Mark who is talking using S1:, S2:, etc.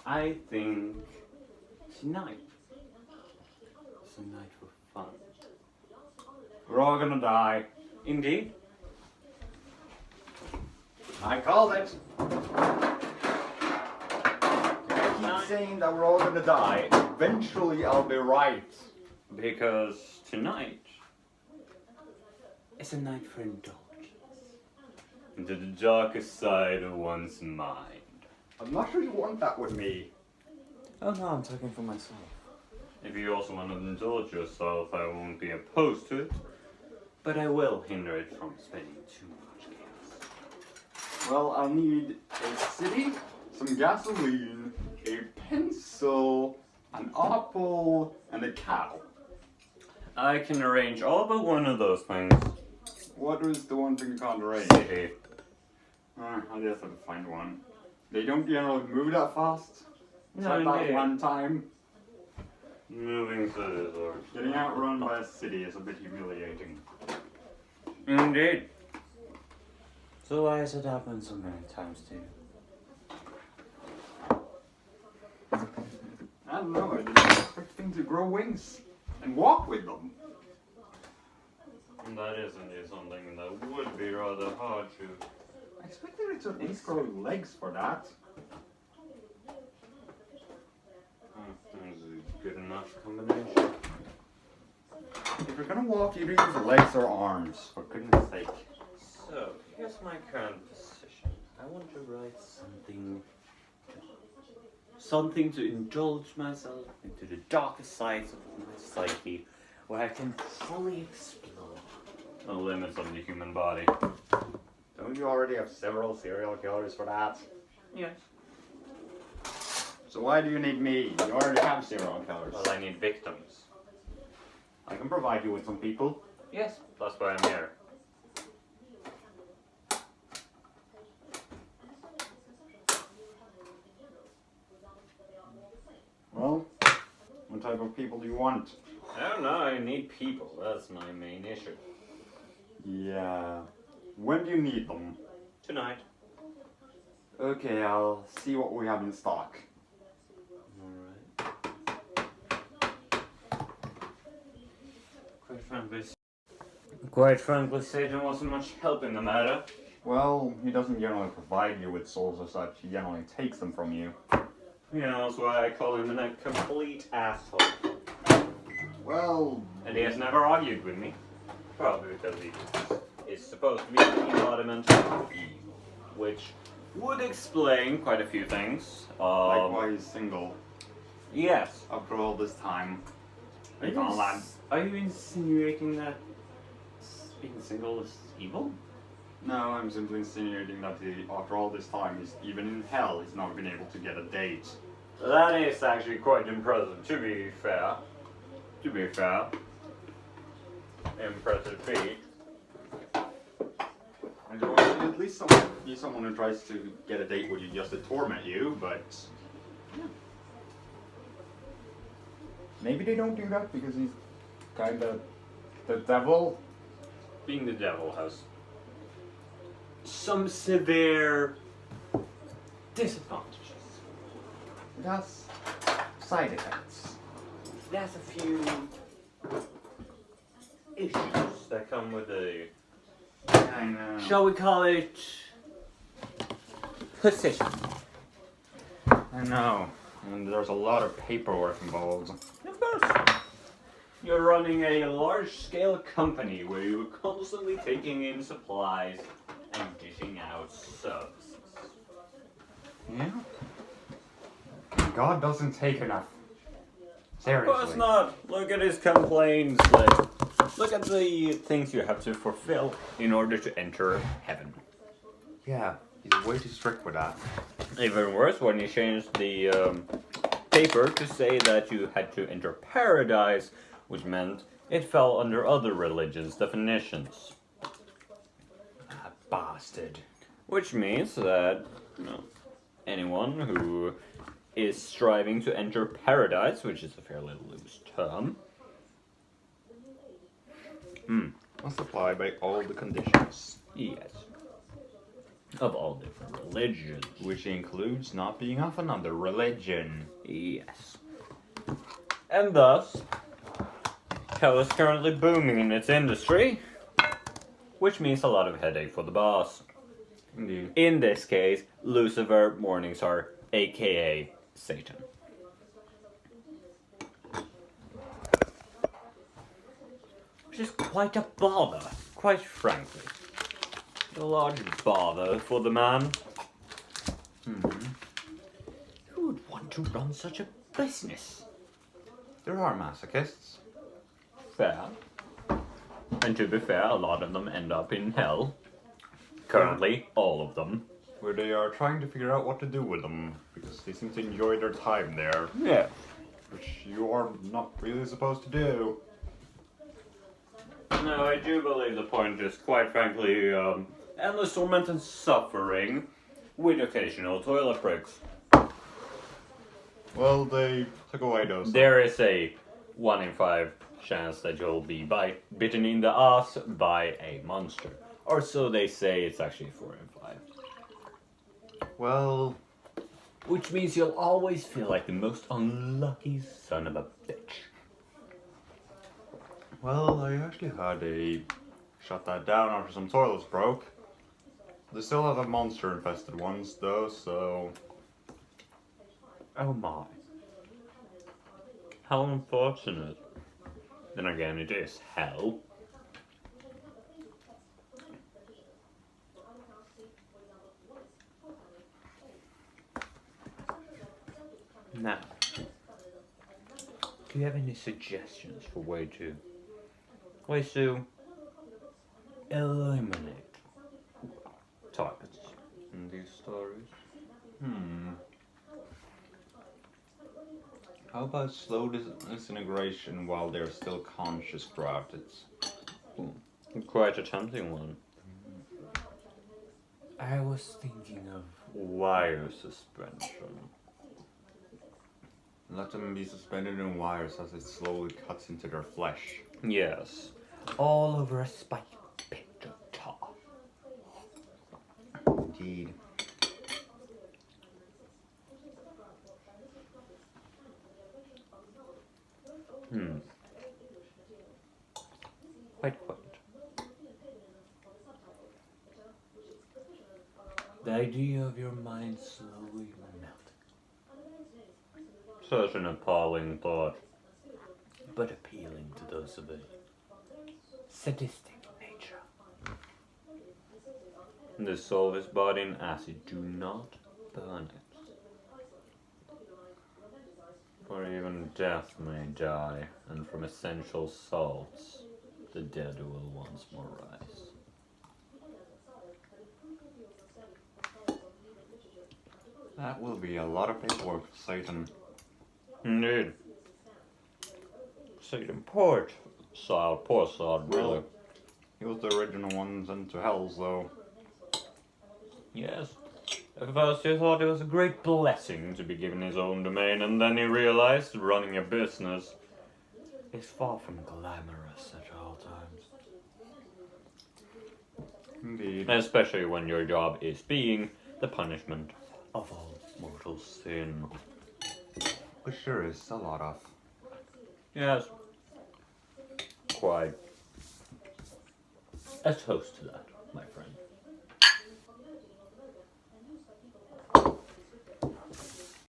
S1: I think tonight is a night for fun. We're all gonna die. Indeed.
S2: I called it. I keep saying that we're all gonna die. Eventually I'll be right.
S1: Because tonight is a night for indulgence. Into the darkest side of one's mind.
S2: I'm not sure you want that with me.
S1: Oh no, I'm talking for myself. If you also want to indulge yourself, I won't be opposed to it. But I will hinder it from spending too much chaos.
S2: Well, I'll need a city, some gasoline, a pencil, an apple, and a cow.
S1: I can arrange all but one of those things.
S2: What is the one thing you can't arrange?
S1: City.
S2: I just have to find one. They don't generally move that fast.
S1: No,
S2: Except that
S1: indeed.
S2: one time.
S1: Moving cities are...
S2: Getting outrun by a city is a bit humiliating.
S1: Indeed. So why has it happened so many times too?
S2: I don't know, I didn't expect things to grow wings and walk with them.
S1: And that is indeed something that would be rather hard to...
S2: I expected it to at least grow legs for that.
S1: That's a good enough combination.
S2: If you're gonna walk, either use legs or arms, for goodness sake.
S1: So, here's my current position. I want to write something to indulge myself into the darkest sides of my psyche, where I can fully explore the limits of the human body.
S2: Don't you already have several serial killers for that?
S1: Yes.
S2: So why do you need me? You already have serial killers.
S1: Well, I need victims.
S2: I can provide you with some people.
S1: Yes. That's why I'm here.
S2: Well, what type of people do you want?
S1: I don't know, I need people. That's my main issue.
S2: Yeah. When do you need them?
S1: Tonight.
S2: Okay, I'll see what we have in stock.
S1: Quite frankly, Satan wasn't much help in the matter.
S2: Well, he doesn't generally provide you with souls as such, he generally takes them from you.
S1: Yeah, that's why I call him a complete asshole.
S2: Well...
S1: And he has never argued with me. Probably because he is supposed to be the embodiment of evil. Which would explain quite a few things.
S2: like why he's single
S1: Yes.
S2: after all this time.
S1: Are you insinuating that being single is evil?
S2: No, I'm simply insinuating that he, after all this time, even in hell, he's not been able to get a date.
S1: That is actually quite impressive, to be fair. To be fair. Impressive feat.
S2: And you at least be someone who tries to get a date with you just to torment you, but... Yeah. Maybe they don't do that because he's kind of the devil.
S1: Being the devil has some severe disadvantages.
S2: It has side effects.
S1: There's a few issues that come with a,
S2: I know.
S1: shall we call it, position.
S2: I know. And there's a lot of paperwork involved.
S1: Of course. You're running a large-scale company where you're constantly taking in supplies and dishing out services.
S2: Yeah? God doesn't take enough. Seriously.
S1: Of course not. Look at his complaints. Like, look at the things you have to fulfill in order to enter heaven.
S2: Yeah, he's way too strict with that.
S1: Even worse, when he changed the paper to say that you had to enter paradise, which meant it fell under other religions' definitions.
S2: Ah, bastard.
S1: Which means that, you know, anyone who is striving to enter paradise, which is a fairly loose term,
S2: Must apply by all the conditions.
S1: yes. of all different religions.
S2: Which includes not being of another religion.
S1: Yes. And thus, hell is currently booming in its industry, which means a lot of headache for the boss.
S2: Indeed.
S1: In this case, Lucifer Morningstar, aka Satan. Which is quite a bother, quite frankly. A large bother for the man. Who would want to run such a business?
S2: There are masochists.
S1: Fair. And to be fair, a lot of them end up in hell. Currently, all of them.
S2: Where they are trying to figure out what to do with them. Because they seem to enjoy their time there.
S1: Yeah.
S2: Which you are not really supposed to do.
S1: No, I do believe the point is, quite frankly, endless torment and suffering with occasional toilet breaks.
S2: Well, they took away those.
S1: There is a 1 in 5 chance that you'll be bitten in the ass by a monster. Or so they say, it's actually 4 in 5.
S2: Well,
S1: Which means you'll always feel like the most unlucky son of a bitch.
S2: well, I actually had a shut that down after some toilets broke. They still have a monster-infested ones, though, so...
S1: Oh my. How unfortunate. Then again, it is hell. Now, do you have any suggestions for ways to eliminate targets in these stories?
S2: How about slow disintegration while they're still conscious throughout it?
S1: Quite a tempting one. I was thinking of wire suspension.
S2: Let them be suspended in wires as it slowly cuts into their flesh.
S1: Yes, all over a spike pit of tar.
S2: Indeed.
S1: Quite. The idea of your mind slowly melting. Such an appalling thought, but appealing to those of a sadistic nature. Dissolve his body in acid, do not burn it. For even death may die, and from essential salts, the dead will once more rise.
S2: That will be a lot of paperwork for Satan.
S1: Indeed. Satan, poor sod, really.
S2: Well, he was the original one sent to hell, so...
S1: Yes. At first he thought it was a great blessing to be given his own domain, and then he realized running a business is far from glamorous at all times.
S2: Indeed.
S1: Especially when your job is being the punishment of all mortal sin.
S2: Which there is a lot of.
S1: Yes. Quite. A toast to that.